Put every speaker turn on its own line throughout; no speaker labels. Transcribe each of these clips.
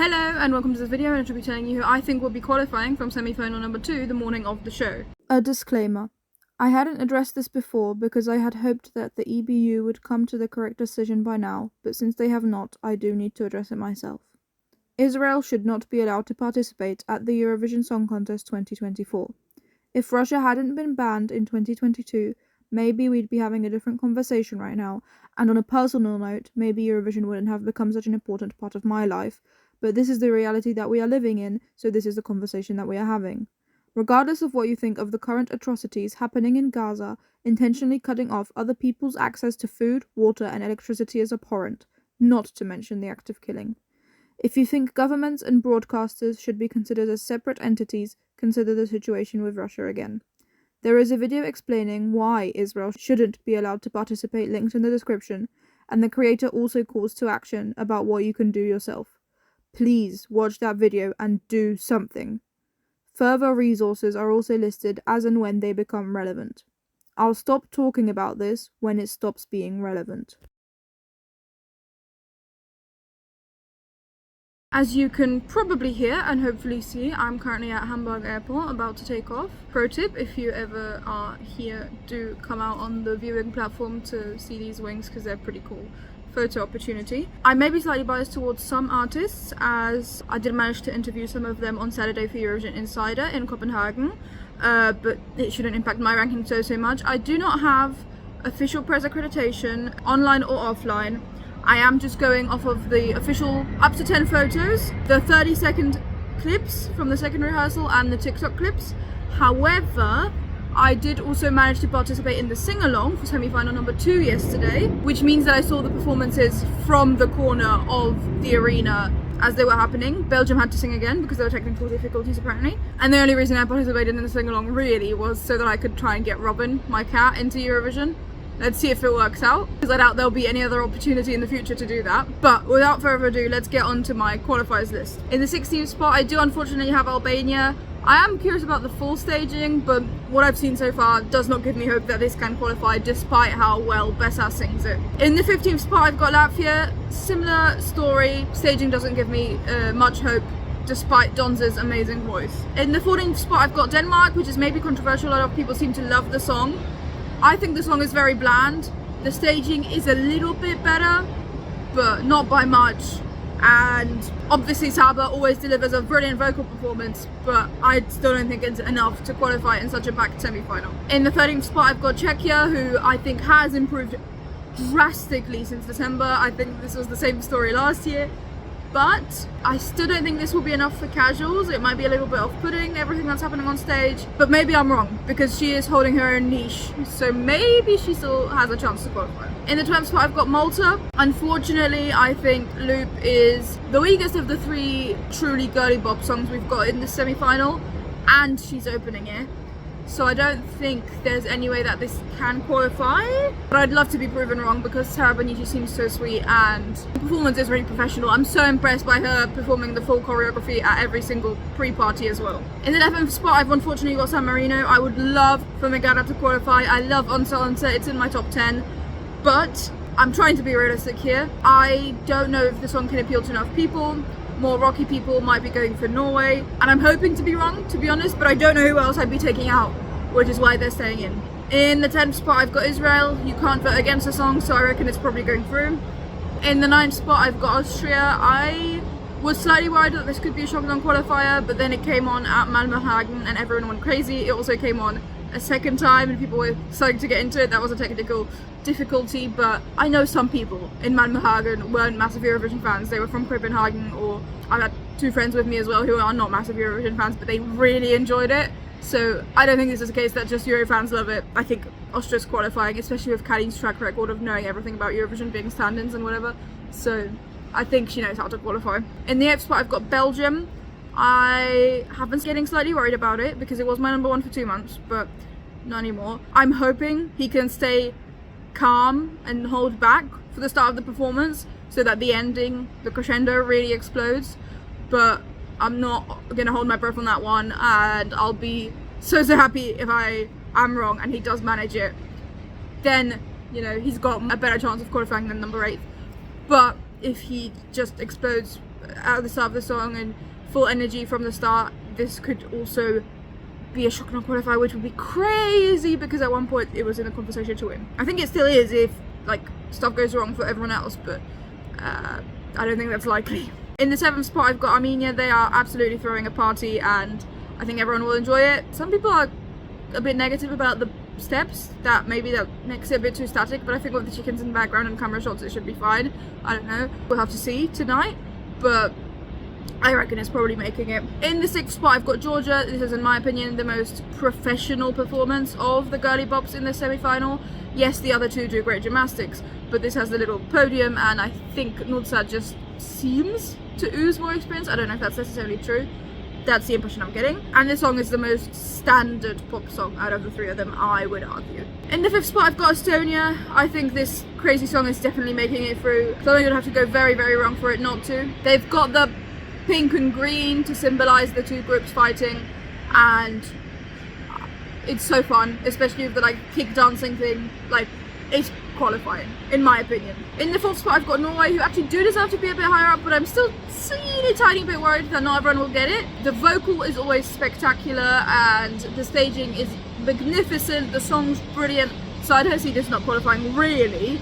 Hello and welcome to this video, and I shall be telling you who I think will be qualifying from semi-final number 2 the morning of the show.
A disclaimer. I hadn't addressed this before because I had hoped that the EBU would come to the correct decision by now, but since they have not, I do need to address it myself. Israel should not be allowed to participate at the Eurovision Song Contest 2024. If Russia hadn't been banned in 2022, maybe we'd be having a different conversation right now, and on a personal note, maybe Eurovision wouldn't have become such an important part of my life, but this is the reality that we are living in, so this is the conversation that we are having. Regardless of what you think of the current atrocities happening in Gaza, intentionally cutting off other people's access to food, water, and electricity is abhorrent, not to mention the act of killing. If you think governments and broadcasters should be considered as separate entities, consider the situation with Russia again. There is a video explaining why Israel shouldn't be allowed to participate linked in the description, and the creator also calls to action about what you can do yourself. Please watch that video and do something. Further resources are also listed as and when they become relevant. I'll stop talking about this when it stops being relevant.
As you can probably hear and hopefully see, I'm currently at Hamburg Airport about to take off. Pro tip, if you ever are here, do come out on the viewing platform to see these wings because they're pretty cool. Photo opportunity. I may be slightly biased towards some artists, as I did manage to interview some of them on Saturday for Eurovision Insider in Copenhagen, but it shouldn't impact my ranking so much. I do not have official press accreditation, online or offline. I am just going off of the official up to 10 photos, the 30-second clips from the second rehearsal and the TikTok clips. However, I did also manage to participate in the sing-along for semi-final number 2 yesterday, which means that I saw the performances from the corner of the arena as they were happening. Belgium had to sing again because there were technical difficulties apparently, and the only reason I participated in the sing-along really was so that I could try and get Robin, my cat, into Eurovision. Let's see if it works out, because I doubt there'll be any other opportunity in the future to do that. But without further ado, let's get on to my qualifiers list. In the 16th spot, I do unfortunately have Albania. I am curious about the full staging, but what I've seen so far does not give me hope that this can qualify, despite how well Besa sings it. In the 15th spot, I've got Latvia. Similar story, staging doesn't give me much hope, despite Donza's amazing voice. In the 14th spot, I've got Denmark, which is maybe controversial. A lot of people seem to love the song. I think the song is very bland. The staging is a little bit better, but not by much. And obviously Saba always delivers a brilliant vocal performance, but I still don't think it's enough to qualify in such a packed semi-final. In the 13th spot, I've got Czechia, who I think has improved drastically since December. I think this was the same story last year, but I still don't think this will be enough for casuals. It might be a little bit off-putting, everything that's happening on stage, but maybe I'm wrong, because she is holding her own niche, so maybe she still has a chance to qualify. In the 12th spot, I've got Malta. Unfortunately, I think Loop is the weakest of the 3 truly girly bop songs we've got in the semi-final, and she's opening it. So I don't think there's any way that this can qualify, but I'd love to be proven wrong because Sarah Bonici seems so sweet and the performance is really professional. I'm so impressed by her performing the full choreography at every single pre-party as well. In the 11th spot, I've unfortunately got San Marino. I would love for Megara to qualify. I love Onsa Onsa, it's in my top 10, but I'm trying to be realistic here. I don't know if the song can appeal to enough people. More rocky people might be going for Norway, and I'm hoping to be wrong, to be honest, but I don't know who else I'd be taking out, which is why they're staying in. In the 10th spot, I've got Israel. You can't vote against the song, so I reckon it's probably going through. In the 9th spot, I've got Austria. I was slightly worried that this could be a shotgun qualifier, but then it came on at Malmöhagen and everyone went crazy. It also came on a second time and people were starting to get into it. That was a technical difficulty, but I know some people in Malmöhagen weren't massive Eurovision fans. They were from Copenhagen, or I've had 2 friends with me as well who are not massive Eurovision fans, but they really enjoyed it. So I don't think this is a case that just Euro fans love it. I think Austria's qualifying, especially with Karin's track record of knowing everything about Eurovision, being stand-ins and whatever. So I think she knows how to qualify. In the 8th spot, I've got Belgium. I have been getting slightly worried about it because it was my number 1 for 2 months, but not anymore. I'm hoping he can stay calm and hold back for the start of the performance so that the ending, the crescendo, really explodes. But I'm not gonna hold my breath on that one, and I'll be so happy if I am wrong and he does manage it. Then, you know, he's got a better chance of qualifying than number 8. But if he just explodes at the start of the song and full energy from the start. This could also be a shock non-qualifier, which would be crazy because at one point it was in a conversation to win. I think it still is if like stuff goes wrong for everyone else, but I don't think that's likely. In the 7th spot I've got Armenia. They are absolutely throwing a party and I think everyone will enjoy it. Some people are a bit negative about the steps, that maybe that makes it a bit too static, but I think with the chickens in the background and camera shots it should be fine. I don't know, we'll have to see tonight, but I reckon it's probably making it. In the 6th spot I've got Georgia. This is in my opinion the most professional performance of the girly bops in the semi-final. Yes, the other two do great gymnastics, but this has the little podium and I think Nursa just seems to ooze more experience. I don't know if that's necessarily true. That's the impression I'm getting. And this song is the most standard pop song out of the 3 of them, I would argue. In the 5th spot I've got Estonia. I think this crazy song is definitely making it through. Something would have to go very, very wrong for it not to. They've got the pink and green to symbolise the 2 groups fighting, and it's so fun, especially with the like kick dancing thing. Like, it's qualifying, in my opinion. In the 4th spot I've got Norway, who actually do deserve to be a bit higher up, but I'm still a tiny bit worried that not everyone will get it. The vocal is always spectacular and the staging is magnificent, the song's brilliant, so I don't see this not qualifying really,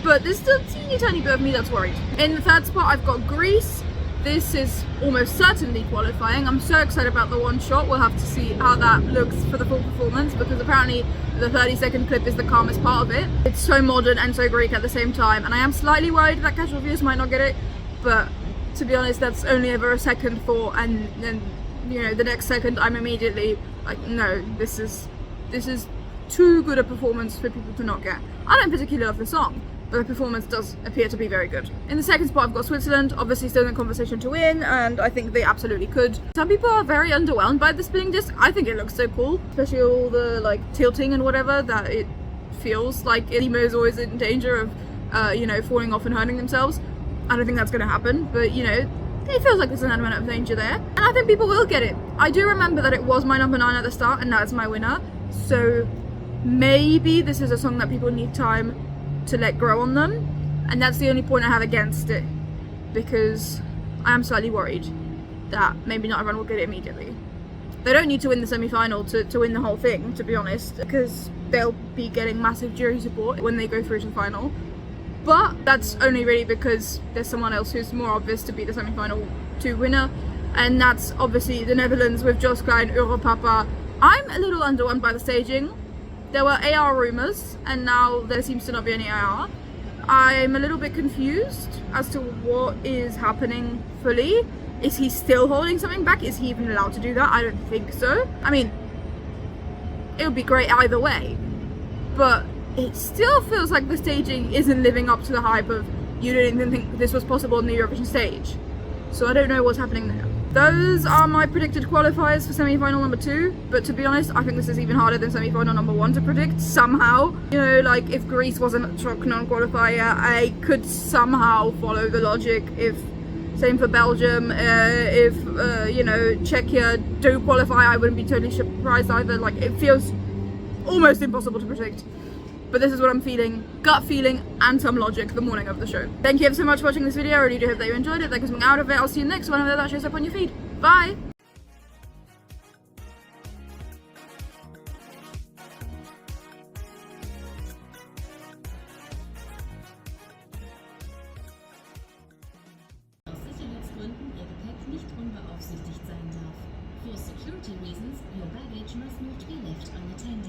but there's still a tiny bit of me that's worried. In the 3rd spot I've got Greece. This is almost certainly qualifying. I'm so excited about the one shot. We'll have to see how that looks for the full performance, because apparently the 30-second clip is the calmest part of it. It's so modern and so Greek at the same time, and I am slightly worried that casual viewers might not get it, but to be honest, that's only ever a second thought, and then, you know, the next second I'm immediately like, no, this is too good a performance for people to not get. I don't particularly love the song, but the performance does appear to be very good. In the 2nd spot I've got Switzerland, obviously still in conversation to win, and I think they absolutely could. Some people are very underwhelmed by the spinning disc. I think it looks so cool, especially all the like tilting and whatever, that it feels like Imo is always in danger of you know, falling off and hurting themselves. I don't think that's going to happen, but you know, it feels like there's an element of danger there, and I think people will get it. I do remember that it was my number 9 at the start, and now it's my winner, so maybe this is a song that people need time to let grow on them, and that's the only point I have against it, because I am slightly worried that maybe not everyone will get it immediately. They don't need to win the semi-final to win the whole thing, to be honest, because they'll be getting massive jury support when they go through to the final. But that's only really because there's someone else who's more obvious to be the semi-final 2 winner, and that's obviously the Netherlands with Jos Klein, Europapa. I'm a little underwhelmed by the staging. There were AR rumours, and now there seems to not be any AR. I'm a little bit confused as to what is happening fully. Is he still holding something back? Is he even allowed to do that? I don't think so. I mean, it would be great either way, but it still feels like the staging isn't living up to the hype of you didn't even think this was possible on the Eurovision stage. So I don't know what's happening there. Those are my predicted qualifiers for semi-final number 2, but to be honest, I think this is even harder than semi-final number 1 to predict, somehow. You know, like, if Greece wasn't a shock non-qualifier, I could somehow follow the logic. Same for Belgium, if, you know, Czechia do qualify, I wouldn't be totally surprised either. Like, it feels almost impossible to predict. But this is what I'm feeling, gut feeling, and some logic the morning of the show. Thank you ever so much for watching this video. I really do hope that you enjoyed it. That gets something out of it. I'll see you next one whenever that shows up on your feed. Bye!
Aus Sicherheitsgründen Ihr Gepäck nicht unbeaufsichtigt sein darf. For security reasons, your baggage must not be left unattended.